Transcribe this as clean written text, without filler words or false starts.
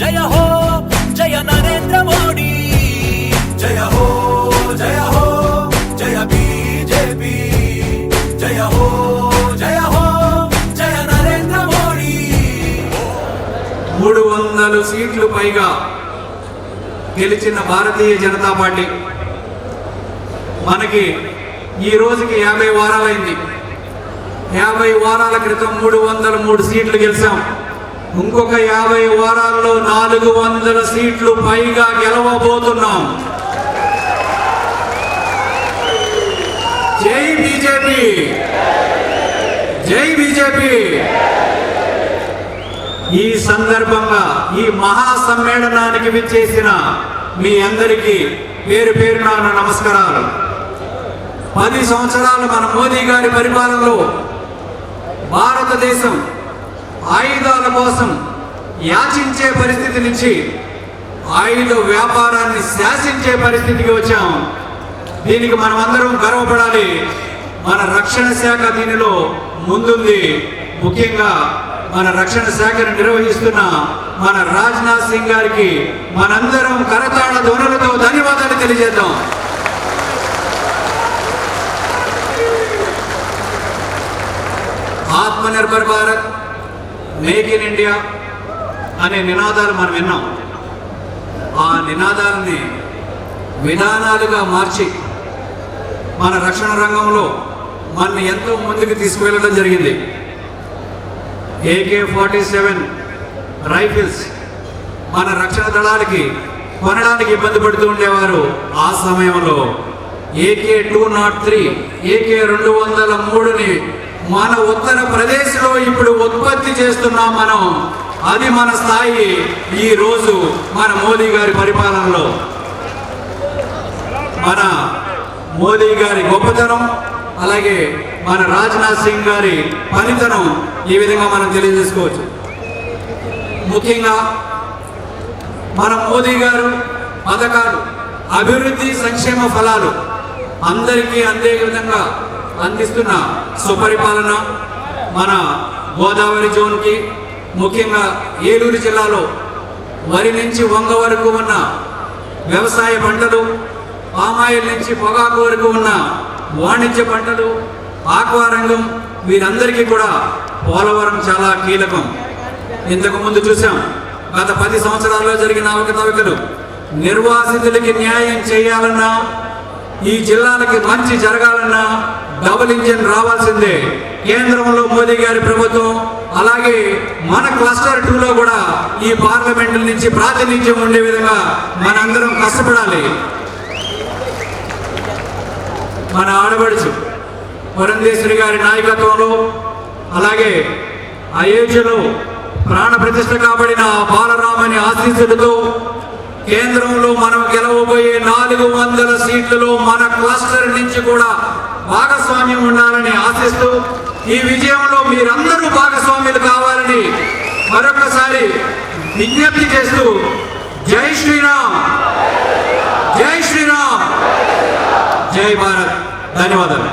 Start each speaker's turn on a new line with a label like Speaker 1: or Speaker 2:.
Speaker 1: జయ హో జయ నరేంద్ర మోడీ జయ హో జయ హో జయ బీజేపీ జయ హో జయ హో జయ నరేంద్ర మోడీ
Speaker 2: 300 సీట్లు పైగా గెలిచిన భారతీయ జనతా పార్టీ మనకి ఈ రోజుకి 50 వారాలైంది. 50 వారాల క్రితం 303 సీట్లు గెలిచాం. ఇంకొక 50 వారాల్లో 400 సీట్లు పైగా గెలవబోతున్నాం. జై బీజేపీ, జై బీజేపీ. ఈ సందర్భంగా ఈ మహాసమ్మేళనానికి విచ్చేసిన మీ అందరికీ పేరు పేరున నమస్కారాలు. 10 సంవత్సరాలు మన మోదీ గారి పరిపాలనలో భారతదేశం ఆయుధాల కోసం యాచించే పరిస్థితి నుంచి ఆయుధ వ్యాపారాన్ని శాసించే పరిస్థితికి వచ్చాం. దీనికి మనం అందరం గర్వపడాలి. మన రక్షణ శాఖ దీనిలో ముందుంది. ముఖ్యంగా మన రక్షణ శాఖను నిర్వహిస్తున్న మన రాజ్నాథ్ సింగ్ గారికి మనందరం కరతాళ ధ్వనులతో ధన్యవాదాలు తెలియజేద్దాం. Atmanirbhar Bharat, make in India అనే నినాదాలు మనం విన్నాం. ఆ నినాదాలని విధానాలుగా మార్చి మన రక్షణ రంగంలో మనల్ని ఎంతో ముందుకు తీసుకువెళ్ళడం జరిగింది. AK-47 రైఫిల్స్ మన రక్షణ దళాలకి కొనడానికి ఇబ్బంది పడుతూ ఉండేవారు. ఆ సమయంలో AK-203, AK-203ని మన ఉత్తరప్రదేశ్లో ఇప్పుడు ఉత్పత్తి చేస్తున్నాం మనం. అది మన స్థాయి ఈ రోజు మన మోదీ గారి పరిపాలనలో. మన మోదీ గారి గొప్పతనం, అలాగే మన రాజ్నాథ్ సింగ్ గారి పనితనం ఈ విధంగా మనం తెలియజేసుకోవచ్చు. ముఖ్యంగా మన మోదీ గారు పథకాలు, అభివృద్ధి, సంక్షేమ ఫలాలు అందరికీ అందే విధంగా అందిస్తున్న సుపరిపాలన మన గోదావరి జోన్కి, ముఖ్యంగా ఏలూరు జిల్లాలో వరి నుంచి వంగ వరకు ఉన్న వ్యవసాయ పంటలు, పామాయిల్ నుంచి పొగాకు వరకు ఉన్న వాణిజ్య పంటలు, ఆక్వా రంగం, వీరందరికీ కూడా పోలవరం చాలా కీలకం. ఇంతకు ముందు చూసాం గత 10 సంవత్సరాల్లో జరిగిన అవకతవకలు. నిర్వాసితులకి న్యాయం చేయాలన్నా, ఈ జిల్లాలకి మంచి జరగాలన్నా డబుల్ ఇంజిన్ రావాల్సిందే. కేంద్రంలో మోదీ గారి ప్రభుత్వం, అలాగే మన క్లస్టర్ 2లో కూడా ఈ పార్లమెంటు నుంచి ప్రాతినిధ్యం ఉండే విధంగా మనందరం కష్టపడాలి. మన ఆడపడుచు పురంధేశ్వరి గారి నాయకత్వంలో, అలాగే అయోధ్యలో ప్రాణ ప్రతిష్ఠ కాబడిన బాలరామని ఆశీస్సులతో కేంద్రంలో మనం గెలవబోయే 400 సీట్లలో మన క్లస్టర్ నుంచి కూడా భాగస్వామ్యం ఉండాలని ఆశిస్తూ, ఈ విజయంలో మీరందరూ భాగస్వామ్యులు కావాలని మరొకసారి విజ్ఞప్తి చేస్తూ, జై శ్రీరామ్, జై శ్రీరామ్, జై భారత్. ధన్యవాదాలు.